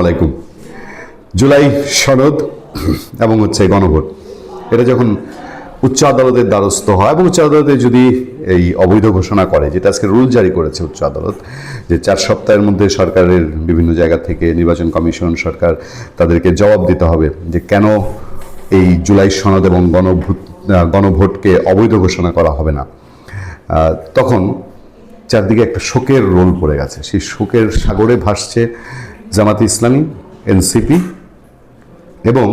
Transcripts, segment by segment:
আলাইকুম। জুলাই সনদ এবং গণভোট, এটা যখন উচ্চ আদালতের দ্বারস্থ হয় এবং উচ্চ আদালতে যদি এই অবৈধ ঘোষণা করে, যেটা আজকে রুল জারি করেছে উচ্চ আদালত, যে 4 সপ্তাহের মধ্যে সরকারের বিভিন্ন জায়গা থেকে নির্বাচন কমিশন সরকার তাদেরকে জবাব দিতে হবে যে কেন এই জুলাই সনদ এবং গণভোটকে অবৈধ ঘোষণা করা হবে না। তখন চারদিকে একটা শোকের রোল পড়ে গেছে। সেই শোকের সাগরে ভাসছে জামাতে ইসলামী, এনসিপি এবং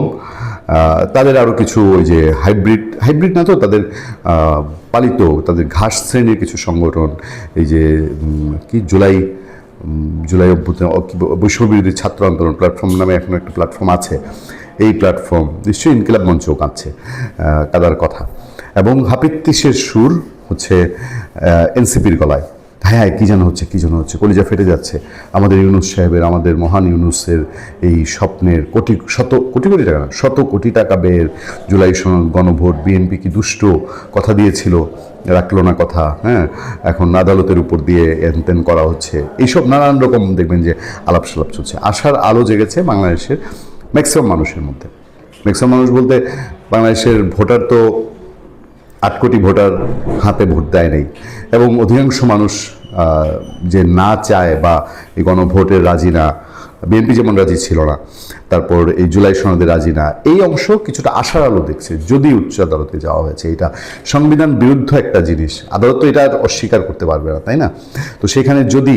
তাদের আরও কিছু ওই যে হাইব্রিড না তো, তাদের পালিত তাদের ঘাস শ্রেণীর কিছু সংগঠন, এই যে কি জুলাই অভ্যুত্থান বৈষম্যবিরোধী ছাত্র আন্দোলন প্ল্যাটফর্ম নামে এখন একটা প্ল্যাটফর্ম আছে। এই প্ল্যাটফর্ম নিশ্চয়ই ইনকিলাব মঞ্চও কাঁদছে, কাদার কথা। এবং হাপিত্তিসের সুর হচ্ছে এনসিপির গলায়। হ্যাঁ, কী যেন হচ্ছে কলিজা ফেটে যাচ্ছে আমাদের ইউনুস সাহেবের, আমাদের মহান ইউনুসের এই স্বপ্নের শত কোটি টাকা ব্যয়ের জুলাই সনদ, গণভোট। বিএনপি কি দুষ্ট কথা দিয়েছিল, রাখলো না কথা। হ্যাঁ, এখন আদালতের উপর দিয়ে এনতেন করা হচ্ছে। এইসব নানান রকম দেখবেন যে আলাপ সালাপ চলছে। আশার আলো জেগেছে বাংলাদেশের ম্যাক্সিমাম মানুষের মধ্যে। ম্যাক্সিমাম মানুষ বলতে বাংলাদেশের ভোটার তো 8 কোটি ভোটার হাতে ভোট দেয় নেই, এবং অধিকাংশ মানুষ যে না চায় বা এই গণভোটের রাজি না, বিএনপি যেমন রাজি ছিল না, তারপর এই জুলাই সনদে রাজি না, এই অংশ কিছুটা আশার আলো দেখছে। যদি উচ্চ আদালতে যাওয়া হয়েছে, এটা সংবিধান বিরুদ্ধ একটা জিনিস, আদালত তো এটা অস্বীকার করতে পারবে না, তাই না? তো সেখানে যদি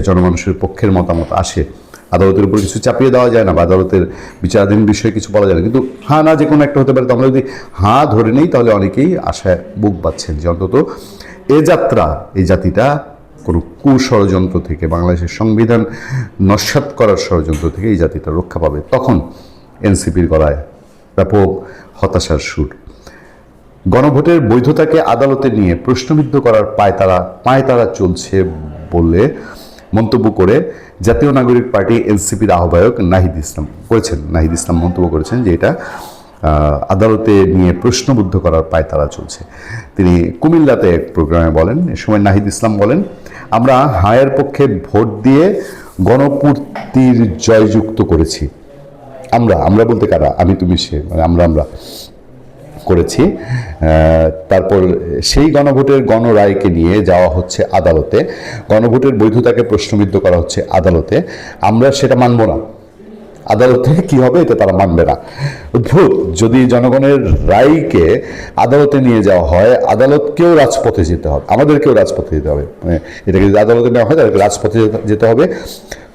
জনমানুষের পক্ষের মতামত আসে, আদালতের উপর কিছু চাপিয়ে দেওয়া যায় না, বা আদালতের বিচারাধীন বিষয়ে কিছু বলা যায় না, কিন্তু হ্যাঁ না যে কোনো একটা হতে পারে। তো আমরা যদি হ্যাঁ ধরে নেই, তাহলে অনেকেই আশায় বুক বাঁধছেন যে অন্তত এই জাতিটা কোনো কুষড়যন্ত্র থেকে, বাংলাদেশের সংবিধান নস্যাৎ করার ষড়যন্ত্র থেকে এই জাতিটা রক্ষা পাবে। তখন এনসিপির গলায় ব্যাপক হতাশার সুর। গণভোটের বৈধতাকে আদালতে নিয়ে প্রশ্নবিদ্ধ করার পায়তারা চলছে বলে মন্তব্য করে জাতীয় নাগরিক পার্টি এনসিপির আহ্বায়ক নাহিদ ইসলাম মন্তব্য করেছেন যে এটা আদালতে নিয়ে প্রশ্নবুদ্ধ করার পায়তারা চলছে। তিনি কুমিল্লাতে এক প্রোগ্রামে বলেন, এ সময় নাহিদ ইসলাম বলেন, আমরা হায়ের পক্ষে ভোট দিয়ে গণপূর্তির জয়যুক্ত করেছি। আমরা বলতে কারা? আমি, তুমি, সে, মানে আমরা করেছি। তারপর সেই গণভোটের গণরায়কে নিয়ে যাওয়া হচ্ছে আদালতে, গণভোটের বৈধতাকে প্রশ্নবিদ্ধ করা হচ্ছে আদালতে। আমরা সেটা মানব না। আদালতে কি হবে এটা তারা মানবে না। অদ্ভুত। যদি জনগণের রায়কে আদালতে নিয়ে যাওয়া হয়, আদালতকেও রাজপথে যেতে হবে, আমাদেরকেও রাজপথে যেতে হবে। মানে এটাকে যদি আদালতে নেওয়া হয়, তাদেরকে রাজপথে যেতে হবে।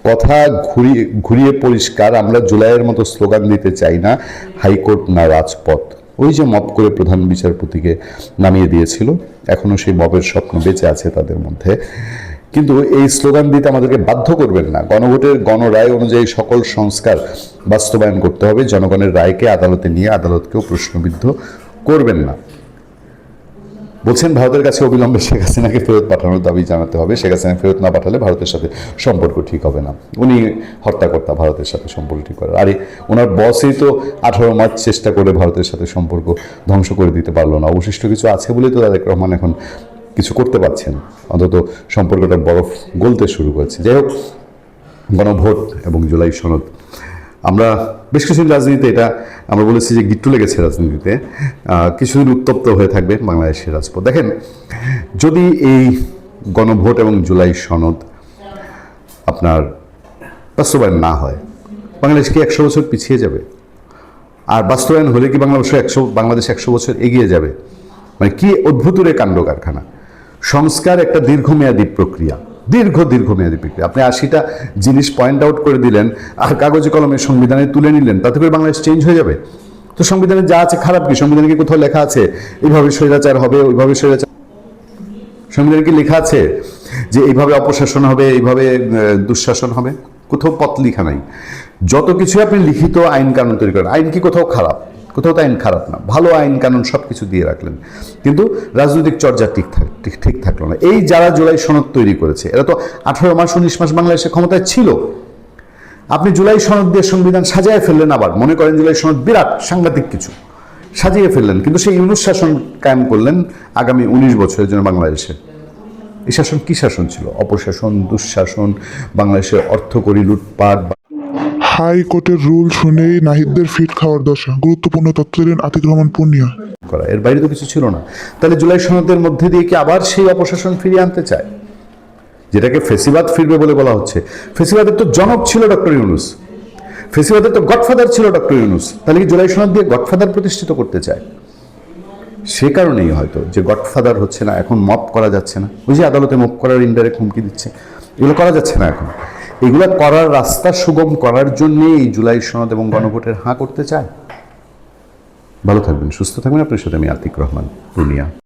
কথা ঘুরিয়ে পরিষ্কার, আমরা জুলাইয়ের মতো স্লোগান দিতে চাই না, হাইকোর্ট না রাজপথ। ওই যে মব করে প্রধান বিচারপতিকে নামিয়ে দিয়েছিল, এখনও সেই মবের স্বপ্ন বেঁচে আছে তাদের মধ্যে। কিন্তু এই স্লোগান দিতে আমাদেরকে বাধ্য করবেন না। গণভোটের গণরায় অনুযায়ী সকল সংস্কার বাস্তবায়ন করতে হবে। জনগণের রায়কে আদালতে নিয়ে আদালতকেও প্রশ্নবিদ্ধ করবেন না। বলছেন ভারতের কাছে অবিলম্বে শেখ হাসিনাকে ফেরত পাঠানোর দাবি জানাতে হবে। শেখ হাসিনা ফেরত না পাঠালে ভারতের সাথে সম্পর্ক ঠিক হবে না। উনি হর্তাকর্তা ভারতের সাথে সম্পর্ক ঠিক করার। আরে ওনার বসই তো 18 মার্চ চেষ্টা করে ভারতের সাথে সম্পর্ক ধ্বংস করে দিতে পারলো না। অবশিষ্ট কিছু আছে বলেই তো তারেক রহমান এখন কিছু করতে পারছেন, অন্তত সম্পর্কটা বরফ গলতে শুরু করেছে। যাই হোক, গণভোট এবং জুলাই সনদ, আমরা বেশ কিছুদিন রাজনীতিতে এটা আমরা বলেছি যে গিট্টু লেগেছে রাজনীতিতে, কিছুদিন উত্তপ্ত হয়ে থাকবে বাংলাদেশের রাজপথ। দেখেন, যদি এই গণভোট এবং জুলাই সনদ আপনার বাস্তবায়ন না হয়, বাংলাদেশ কি 100 বছর পিছিয়ে যাবে? আর বাস্তবায়ন হলে কি বাংলাদেশ 100 বছর এগিয়ে যাবে? মানে কি অদ্ভুত কাণ্ড কারখানা। সংস্কার একটা দীর্ঘমেয়াদী প্রক্রিয়া। আপনি 80টা জিনিস পয়েন্ট আউট করে দিলেন আর কাগজে কলমে সংবিধানে তুলে নিলেন, তাতে করে বাংলাদেশ চেঞ্জ হয়ে যাবে? তো সংবিধানে যা আছে খারাপ কি? সংবিধানে কি কোথাও লেখা আছে এইভাবে স্বৈরাচার হবে, ওইভাবে স্বৈরাচার? সংবিধানে কি লেখা আছে যে এইভাবে অপশাসন হবে, এইভাবে দুঃশাসন হবে? কোথাও পথ লেখা নাই। যত কিছু আপনি লিখিত আইন কানুন তৈরি করেন, আইন কি কোথাও খারাপ? কোথাও তো আইন খারাপ না, ভালো আইন কানুন সব কিছু দিয়ে রাখলেন, কিন্তু রাজনৈতিক চর্চা ঠিক থাকলো না। এই যারা জুলাই সনদ তৈরি করেছে, এরা তো 18 মাস 19 মাস বাংলাদেশের ক্ষমতায় ছিল। আপনি জুলাই সনদ দিয়ে সংবিধান সাজিয়ে ফেললেন, আবার মনে করেন জুলাই সনদ বিরাট সাংঘাতিক কিছু সাজিয়ে ফেললেন, কিন্তু সেই ইউনুস শাসন কায়েম করলেন আগামী 19 বছরের জন্য বাংলাদেশে। এই শাসন কি শাসন ছিল? অপশাসন, দুঃশাসন, বাংলাদেশের অর্থকরী লুটপাট হাইকোর্টের রুল শুনেই নাহিদদের ফিট খাওয়ার দশা, গুরুত্বপূর্ণ তথ্য দিলেন আতিক রহমান পুনিয়া। করা, এর বাইরে তো কিছু ছিল না। তাহলে জুলাই সনদের মধ্যে দিয়ে কি আবার সেই অপশাসন ফিরিয়ে আনতে চায়, যেটাকে ফেসিবাদ ফিরবে বলে বলা হচ্ছে? ফেসিবাদের তো জনক ছিল ডক্টর ইউনূস, ফেসিবাদের তো গডফাদার ছিল ডক্টর ইউনূস। তাহলে কি জুলাই সনদ দিয়ে গডফাদার প্রতিষ্ঠিত করতে চায়? সে কারণেই হয়তো যে গডফাদার হচ্ছে না, এখন মপ করা যাচ্ছে না। ওই যে আদালতে মপ করার ইনডাইরেক্ট হুমকি দিচ্ছে, এগুলো করা যাচ্ছে না এখন। এগুলো করার রাস্তা সুগম করার জন্যে এই জুলাই সনদ এবং গণভোটের হাঁ করতে চায়। ভালো থাকবেন, সুস্থ থাকবেন। আপনার সাথে আমি আতিক রহমান পুনিয়া।